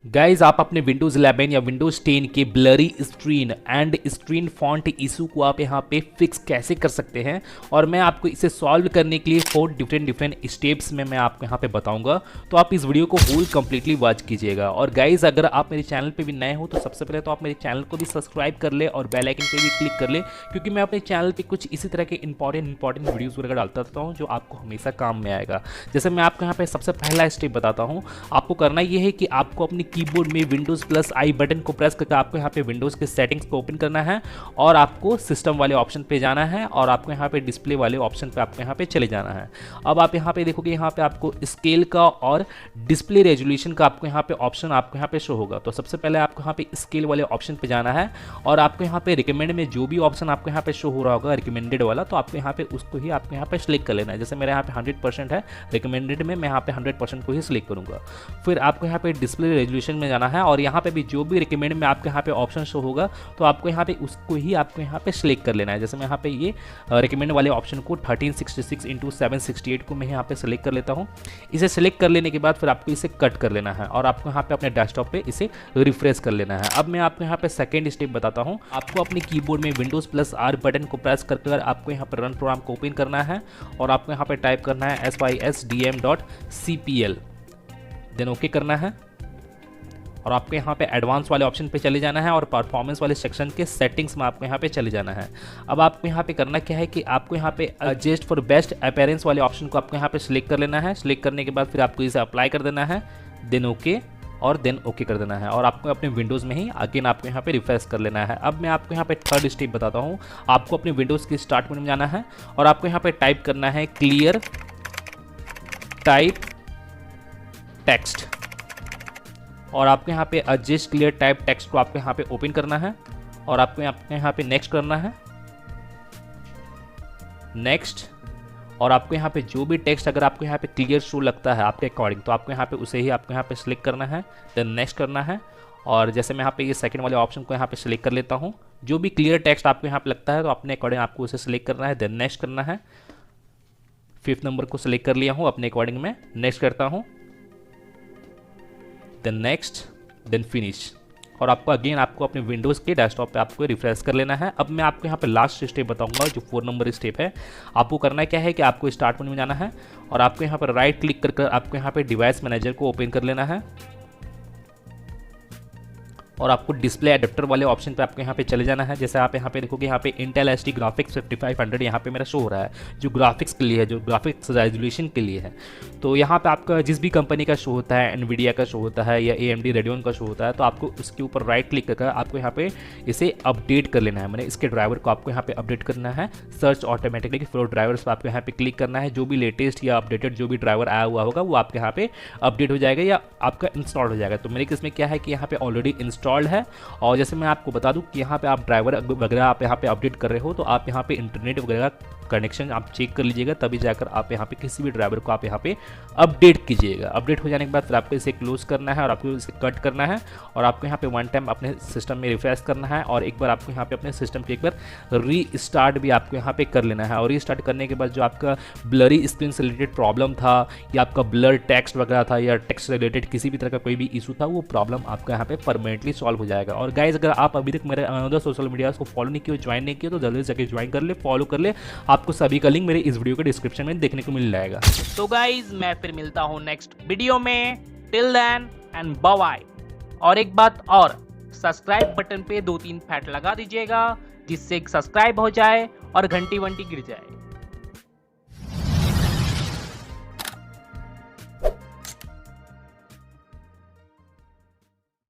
Guys आप अपने Windows 11 या Windows 10 के blurry screen and screen font issue को आप यहाँ पे फिक्स कैसे कर सकते हैं और मैं आपको इसे सॉल्व करने के लिए 4 डिफरेंट स्टेप्स में मैं आपको यहाँ पे बताऊंगा। तो आप इस वीडियो को होल कंप्लीटली वॉच कीजिएगा। और गाइज अगर आप मेरे चैनल पे भी नए हो तो सबसे पहले तो आप मेरे चैनल को भी सब्सक्राइब कर ले और बेल आइकन पे भी क्लिक कर ले, क्योंकि मैं अपने चैनल पर कुछ इसी तरह के इंपॉर्टेंट वीडियोज़ वगैरह डालता रहता हूँ जो आपको हमेशा काम में आएगा। जैसे मैं आपको यहाँ पे सबसे पहला स्टेप बताता हूँ। आपको करना ये है कि आपको अपनी कीबोर्ड में विंडोज प्लस आई बटन को प्रेस करके आपको यहाँ पे विंडोज के सेटिंग्स को ओपन करना है और आपको सिस्टम वाले ऑप्शन पे जाना है और आपको यहाँ पे डिस्प्ले वाले ऑप्शन पे आपको यहाँ पे चले जाना है। अब आप यहाँ पे देखोगे यहाँ पे आपको स्केल का और डिस्प्ले रेजोल्यूशन का आपको यहाँ पे ऑप्शन आपको यहाँ पे शो होगा। तो सबसे पहले आपको यहाँ पे स्केल वाले ऑप्शन पे जाना है और आपको यहाँ पे रिकमेंड में जो भी ऑप्शन आपको यहाँ पे शो हो रहा होगा रिकमेंडेड वाला, तो आपको यहाँ पे उसको ही आपको यहाँ पे सिलेक्ट कर लेना है। जैसे मेरे यहाँ पे 100% है रिकमेंडेड में, मैं यहाँ पे 100% को ही सिलेक्ट करूँगा। फिर आपको यहाँ पे डिस्प्ले रेजोल्यूशन में जाना है और यहाँ पे भी जो भी रिकमेंड में आपके यहाँ पे ऑप्शन शो होगा तो आपको यहाँ पे उसको ही आपको यहाँ पे सिलेक्ट कर लेना है। जैसे मैं यहाँ पे ये रिकमेंड वाले ऑप्शन को 1366x768 को मैं यहाँ पे सिलेक्ट कर लेता हूँ। इसे सिलेक्ट कर लेने के बाद फिर आपको इसे कट कर लेना है और आपको यहाँ पे अपने डेस्कटॉप पे इसे रिफ्रेश कर लेना है। अब मैं आपको यहाँ पे सेकेंड स्टेप बताता हूँ। आपको अपने कीबोर्ड में विंडोज प्लस आर बटन को प्रेस कर आपको यहाँ पर रन प्रोग्राम को ओपन करना है और आपको यहाँ पे टाइप करना है sysdm.cpl, देन ओके करना है और आपको यहाँ पे एडवांस वाले ऑप्शन पे चले जाना है और परफॉर्मेंस वाले सेक्शन के सेटिंग्स में आपको यहाँ पे चले जाना है। अब आपको यहाँ पे करना क्या है कि आपको यहाँ पे एडजस्ट फॉर बेस्ट अपीयरेंस वाले ऑप्शन को आपको यहाँ पे सिलेक्ट कर लेना है। सिलेक्ट करने के बाद फिर आपको इसे अप्लाई कर देना है, देन ओके और देन ओके कर देना है और आपको अपने विंडोज़ में ही अगेन आपको यहाँ पे रिफ्रेश कर लेना है। अब मैं आपको यहाँ पे थर्ड स्टेप बताता हूँ। आपको अपने विंडोज़ की स्टार्ट मेनू में जाना है और आपको यहाँ पे टाइप करना है क्लियर टाइप टेक्स्ट और आपको यहाँ पे एडजस्ट क्लियर टाइप टेक्स्ट को आपको यहाँ पे ओपन करना है और आपको यहाँ पे नेक्स्ट करना है, नेक्स्ट। और आपको यहाँ पे जो भी टेक्स्ट अगर आपको यहाँ पे क्लियर शो लगता है आपके अकॉर्डिंग तो आपको यहाँ पे उसे ही आपको यहाँ पे सिलेक्ट करना है, देन नेक्स्ट करना है। और जैसे मैं यहाँ पे ये सेकंड वाले ऑप्शन को यहाँ पे सिलेक्ट कर लेता हूँ। जो भी क्लियर टेक्स्ट आपको यहाँ पे लगता है तो अपने अकॉर्डिंग आपको उसे सिलेक्ट करना है, देन नेक्स्ट करना है। 5th नंबर को सिलेक्ट कर लिया हूँ अपने अकॉर्डिंग में, नेक्स्ट करता हूँ, देन नेक्स्ट, देन फिनिश। और आपको अगेन आपको अपने विंडोज़ के डेस्कटॉप पे आपको रिफ्रेश कर लेना है। अब मैं आपको यहाँ पे लास्ट स्टेप बताऊंगा जो 4 नंबर स्टेप है। आपको करना क्या है कि आपको स्टार्ट मेनू में जाना है और आपको यहाँ पर राइट क्लिक कर आपको यहाँ पे डिवाइस मैनेजर को ओपन कर लेना है और आपको डिस्प्ले एडेप्टर वाले ऑप्शन पे आपको यहाँ पे चले जाना है। जैसे आप यहाँ पे देखोगे यहाँ पे इंटेल एचडी ग्राफिक्स 5500 यहाँ पे मेरा शो हो रहा है, जो ग्राफिक्स के लिए है, जो ग्राफिक्स रेजोल्यूशन के लिए है। तो यहाँ पे आपका जिस भी कंपनी का शो होता है, एनवीडिया का शो होता है या AMD रेडियन का शो होता है, तो आपको उसके ऊपर राइट क्लिक करके आपको यहाँ पे इसे अपडेट कर लेना है। मैंने इसके ड्राइवर को आपको यहाँ पे अपडेट करना है। सर्च ऑटोमेटिकली फ्लो ड्राइवर्स पर आपको यहाँ पे क्लिक करना है। जो भी लेटेस्ट या अपडेटेड जो भी ड्राइवर आया हुआ होगा वो आपके यहाँ पे अपडेट हो जाएगा या आपका इंस्टॉल हो जाएगा। तो मेरे केस में क्या है कि यहाँ पे ऑलरेडी इंस्टॉल्ड है। और जैसे मैं आपको बता दूं कि यहाँ पे आप ड्राइवर वगैरह आप यहाँ पे अपडेट कर रहे हो तो आप यहाँ पे इंटरनेट वगैरह कनेक्शन आप चेक कर लीजिएगा, तभी जाकर आप यहाँ पे किसी भी ड्राइवर को आप यहाँ पे अपडेट कीजिएगा। अपडेट हो जाने के बाद फिर आपको इसे क्लोज करना है और आपको इसे कट करना है और आपको यहाँ पे 1 टाइम अपने सिस्टम में रिफ्रेश करना है और एक बार आपको यहाँ पे अपने सिस्टम को एक बार रीस्टार्ट भी आपको यहाँ पे कर लेना है। और रीस्टार्ट करने के बाद जो आपका ब्लरी स्क्रीन से रिलेटेड प्रॉब्लम था या आपका ब्लर टेक्स्ट वगैरह था या टेक्स्ट रिलेटेड किसी भी तरह का कोई भी इशू था, वो प्रॉब्लम आपका यहाँ पे परमानेंटली सॉल्व हो जाएगा। और गाइज अगर आप अभी तक मेरे अनदर सोशल मीडिया को फॉलो नहीं किया, ज्वाइन नहीं किया, तो जल्दी से जाकर ज्वाइन कर ले, फॉलो कर ले। आपको सभी का लिंक मेरे इस वीडियो के डिस्क्रिप्शन में देखने को मिल जाएगा। तो गाइज मैं फिर मिलता हूँ नेक्स्ट वीडियो में। Till then and bye bye. और एक बात और, सब्सक्राइब बटन पे 2-3 फैट लगा दीजिएगा जिससे सब्सक्राइब हो जाए और घंटी वंटी गिर जाए।